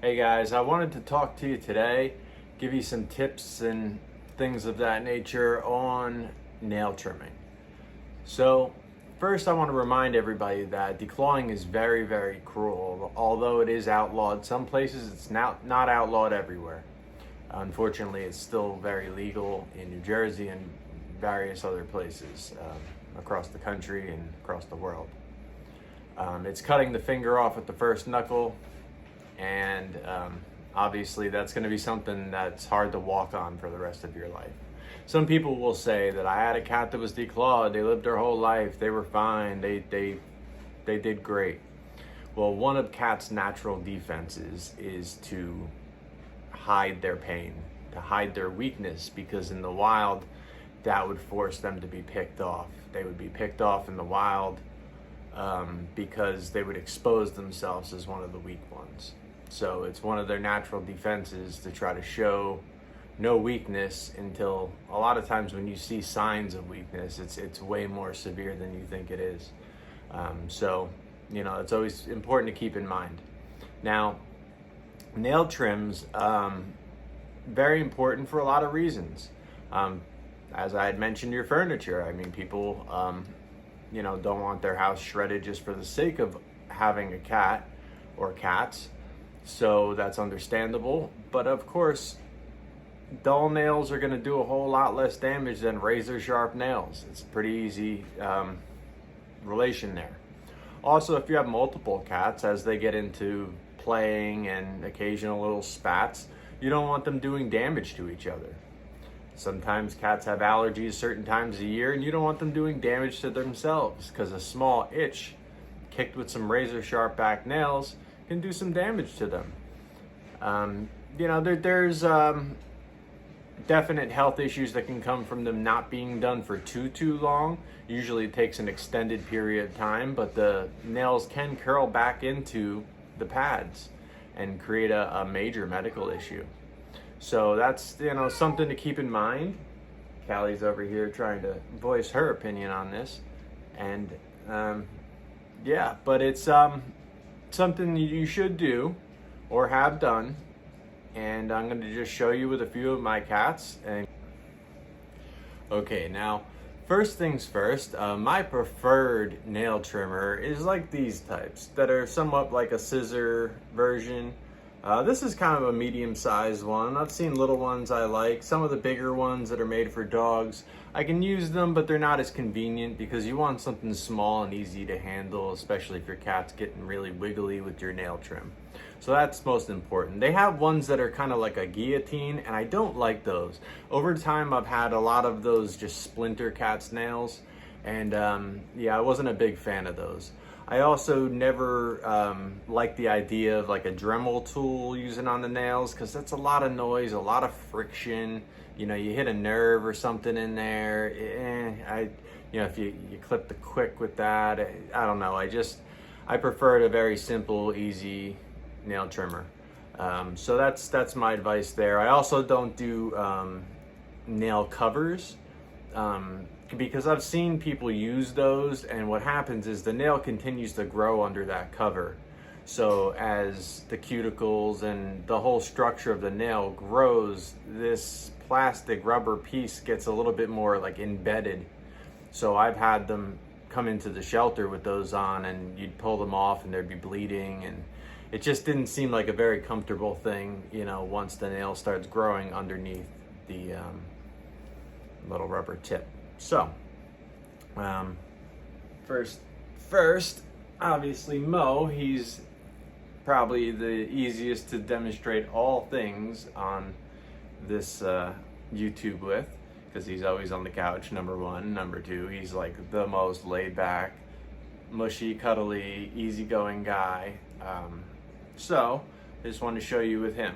Hey guys, I wanted to talk to you today, give you some tips and things of that nature on nail trimming. So, first, I want to remind everybody that declawing is very, very cruel. Although it is outlawed some places, it's not outlawed everywhere. Unfortunately, it's still very legal in New Jersey and various other places across the country and across the world. It's cutting the finger off at the first knuckle, and obviously that's going to be something that's hard to walk on for the rest of your life. Some people will say that I had a cat that was declawed, they lived their whole life, they were fine, they did great. Well, one of cats' natural defenses is to hide their pain, to hide their weakness, because in the wild that would force them to be picked off. They would be picked off in the wild because they would expose themselves as one of the weak ones. So it's one of their natural defenses to try to show no weakness until a lot of times when you see signs of weakness, it's way more severe than you think it is. So, it's always important to keep in mind. Now, nail trims, very important for a lot of reasons. As I had mentioned, your furniture. I mean, people, don't want their house shredded just for the sake of having a cat or cats. So that's understandable. But of course, dull nails are going to do a whole lot less damage than razor sharp nails. It's a pretty easy relation there. Also, if you have multiple cats, as they get into playing and occasional little spats, you don't want them doing damage to each other. Sometimes cats have allergies certain times of year, and you don't want them doing damage to themselves, because a small itch kicked with some razor sharp back nails can do some damage to them. There's definite health issues that can come from them not being done for too long. Usually it takes an extended period of time, but the nails can curl back into the pads and create a major medical issue. So that's something to keep in mind. Callie's over here trying to voice her opinion on this, and but it's something you should do or have done, and I'm going to just show you with a few of my cats. And okay, now first things first, my preferred nail trimmer is like these types that are somewhat like a scissor version. This is kind of a medium-sized one. I've seen little ones I like. Some of the bigger ones that are made for dogs, I can use them, but they're not as convenient because you want something small and easy to handle, especially if your cat's getting really wiggly with your nail trim. So that's most important. They have ones that are kind of like a guillotine, and I don't like those. Over time, I've had a lot of those just splinter cat's nails, and I wasn't a big fan of those. I also never liked the idea of like a Dremel tool using on the nails, because that's a lot of noise, a lot of friction. You hit a nerve or something in there. If you clip the quick with that, I don't know. I preferred a very simple, easy nail trimmer. So that's my advice there. I also don't do nail covers. Because I've seen people use those, and what happens is the nail continues to grow under that cover. So as the cuticles and the whole structure of the nail grows, this plastic rubber piece gets a little bit more like embedded. So I've had them come into the shelter with those on, and you'd pull them off and there'd be bleeding, and it just didn't seem like a very comfortable thing, once the nail starts growing underneath the little rubber tip. So, first, obviously Mo, he's probably the easiest to demonstrate all things on this YouTube with, because he's always on the couch, number one. Number two, he's like the most laid back, mushy, cuddly, easygoing guy. So, I just wanted to show you with him.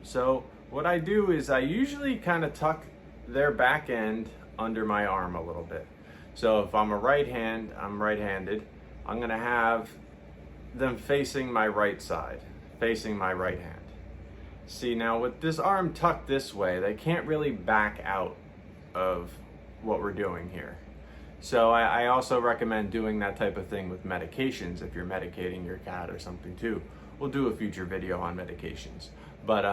So, what I do is I usually kind of tuck their back end under my arm a little bit. So if I'm right-handed, I'm gonna have them facing my right side, facing my right hand. See, now with this arm tucked this way, they can't really back out of what we're doing here. So I also recommend doing that type of thing with medications if you're medicating your cat or something too. we'll do a future video on medications. But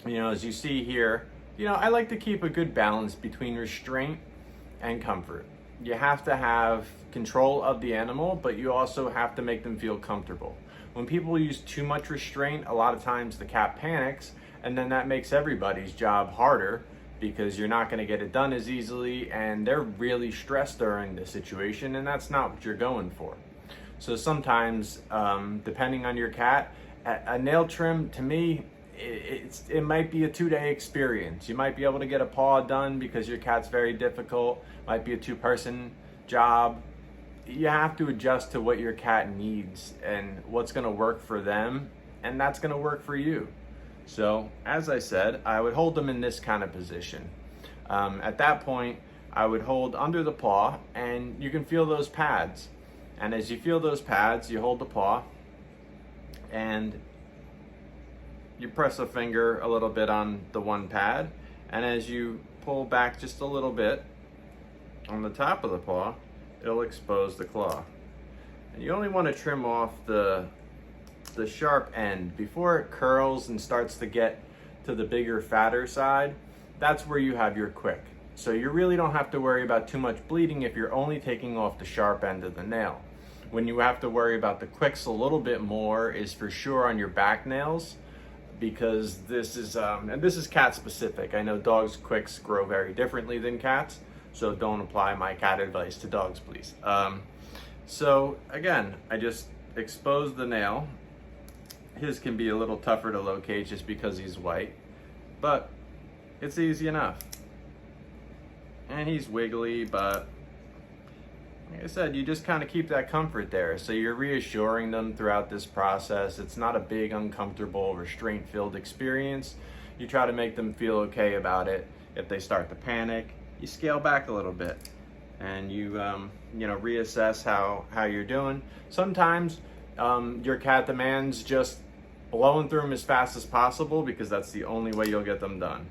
you know, as you see here, you know, I like to keep a good balance between restraint and comfort. You have to have control of the animal, but you also have to make them feel comfortable. When people use too much restraint, a lot of times the cat panics, and then that makes everybody's job harder because you're not going to get it done as easily, and they're really stressed during the situation, and that's not what you're going for. So sometimes, depending on your cat, a nail trim, to me, it might be a 2-day experience. You might be able to get a paw done because your cat's very difficult. Might be a 2-person job. You have to adjust to what your cat needs and what's going to work for them, and that's going to work for you. So, as I said, I would hold them in this kind of position. At that point, I would hold under the paw, and you can feel those pads. And as you feel those pads, you hold the paw, and you press a finger a little bit on the one pad, and as you pull back just a little bit on the top of the paw, it'll expose the claw. And you only want to trim off the sharp end before it curls and starts to get to the bigger, fatter side. That's where you have your quick. So you really don't have to worry about too much bleeding if you're only taking off the sharp end of the nail. When you have to worry about the quicks a little bit more is for sure on your back nails, because this is and this is cat specific. I know dogs' quicks grow very differently than cats, so don't apply my cat advice to dogs, please. So again, I just expose the nail. His can be a little tougher to locate just because he's white, but it's easy enough. And he's wiggly, but like I said, you just kind of keep that comfort there. So you're reassuring them throughout this process. It's not a big, uncomfortable, restraint-filled experience. You try to make them feel okay about it. If they start to panic, you scale back a little bit and you know, reassess how you're doing. Sometimes your cat demands just blowing through them as fast as possible because that's the only way you'll get them done.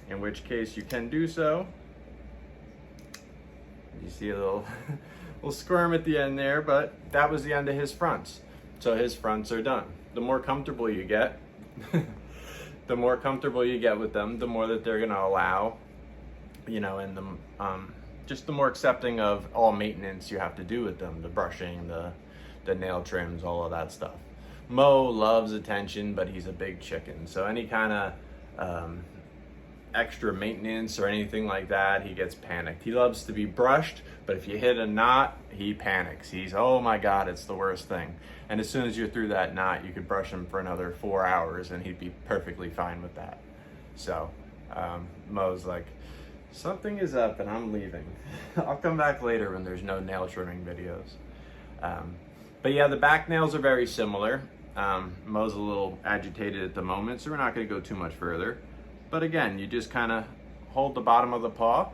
In which case you can do so. You see a little little squirm at the end there, but that was the end of his fronts. So his fronts are done. The more comfortable you get, the more comfortable you get with them, the more that they're gonna allow, you know, and just the more accepting of all maintenance you have to do with them, the brushing, the nail trims, all of that stuff. Mo loves attention, but he's a big chicken. So any kind of extra maintenance or anything like that, he gets panicked. He loves to be brushed, but if you hit a knot, he panics. He's, oh my God, it's the worst thing. And as soon as you're through that knot, you could brush him for another 4 hours and he'd be perfectly fine with that. So Mo's like, something is up and I'm leaving. I'll come back later when there's no nail trimming videos. But yeah, the back nails are very similar. Mo's a little agitated at the moment, so we're not gonna go too much further. But again, you just kind of hold the bottom of the paw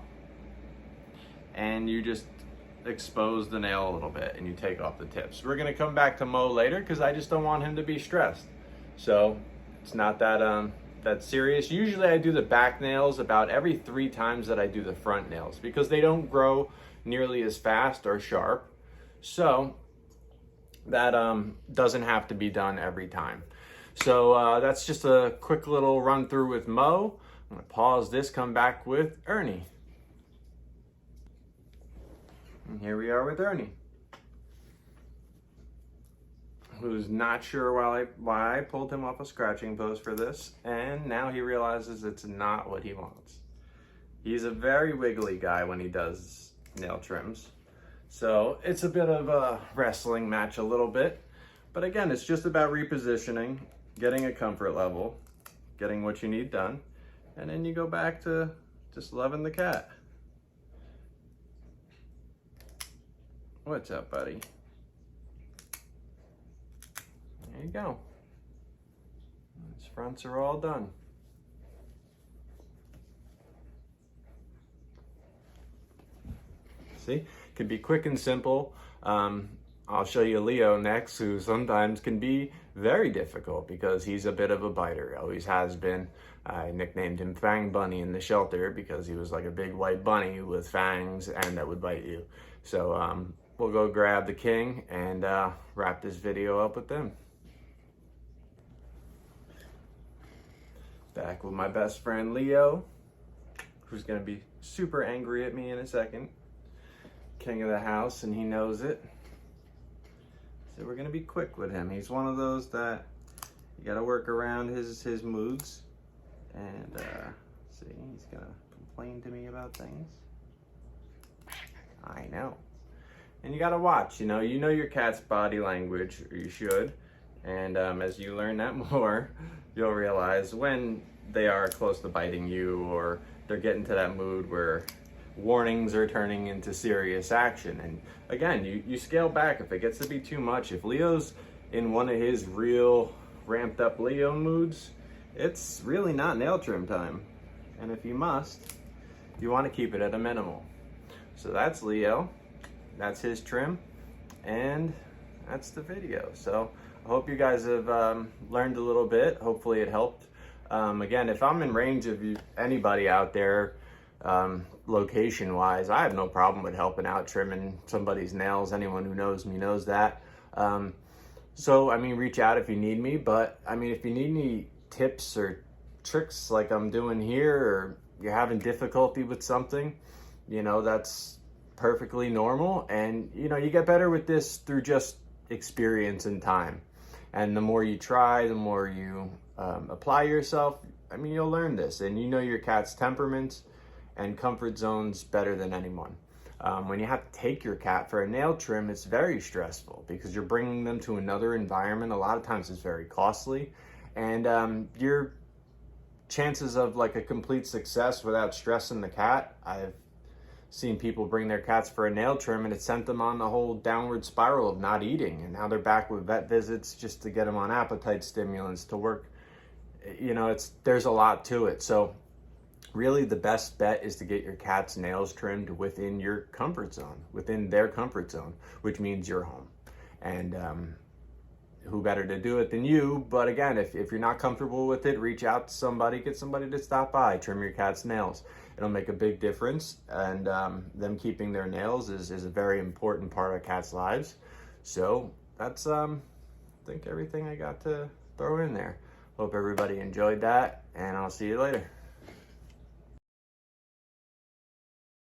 and you just expose the nail a little bit and you take off the tips. We're gonna come back to Mo later because I just don't want him to be stressed. So it's not that that serious. Usually I do the back nails about every 3 times that I do the front nails because they don't grow nearly as fast or sharp. So that doesn't have to be done every time. So that's just a quick little run through with Mo. I'm gonna pause this, come back with Ernie. And here we are with Ernie, who's not sure why I pulled him off a scratching post for this, and now he realizes it's not what he wants. He's a very wiggly guy when he does nail trims. So it's a bit of a wrestling match a little bit, but again, it's just about repositioning, getting a comfort level, getting what you need done, and then you go back to just loving the cat. What's up, buddy? There you go. His fronts are all done. See, can be quick and simple. I'll show you Leo next, who sometimes can be very difficult because he's a bit of a biter. Always has been. I nicknamed him Fang Bunny in the shelter because he was like a big white bunny with fangs and that would bite you. So we'll go grab the king and wrap this video up with them. Back with my best friend Leo, who's gonna be super angry at me in a second. King of the house, and he knows it. So we're gonna be quick with him. He's one of those that you gotta work around his moods. And see, he's gonna complain to me about things. I know. And you gotta watch, you know your cat's body language, or you should. And as you learn that more, you'll realize when they are close to biting you, or they're getting to that mood where warnings are turning into serious action. And again, you scale back if it gets to be too much. If Leo's in one of his real ramped up Leo moods, it's really not nail trim time. And if you must, you want to keep it at a minimal. So that's Leo, that's his trim, and that's the video. So I hope you guys have learned a little bit. Hopefully it helped. Again, if I'm in range of anybody out there, location wise, I have no problem with helping out trimming somebody's nails. Anyone who knows me knows that. So I mean, reach out if you need me, but I mean, if you need any tips or tricks like I'm doing here, or you're having difficulty with something, that's perfectly normal. And you get better with this through just experience and time. And the more you try, the more you apply yourself, I mean, you'll learn this. And your cat's temperaments and comfort zones better than anyone. When you have to take your cat for a nail trim, it's very stressful because you're bringing them to another environment. A lot of times it's very costly, and your chances of like a complete success without stressing the cat, I've seen people bring their cats for a nail trim and it sent them on the whole downward spiral of not eating, and now they're back with vet visits just to get them on appetite stimulants to work. There's a lot to it. So really the best bet is to get your cat's nails trimmed within your comfort zone, within their comfort zone, which means your home. And who better to do it than you? But again, if you're not comfortable with it, reach out to somebody, get somebody to stop by, trim your cat's nails. It'll make a big difference. And them keeping their nails is a very important part of cats' lives. So that's, I think, everything I got to throw in there. Hope everybody enjoyed that, and I'll see you later.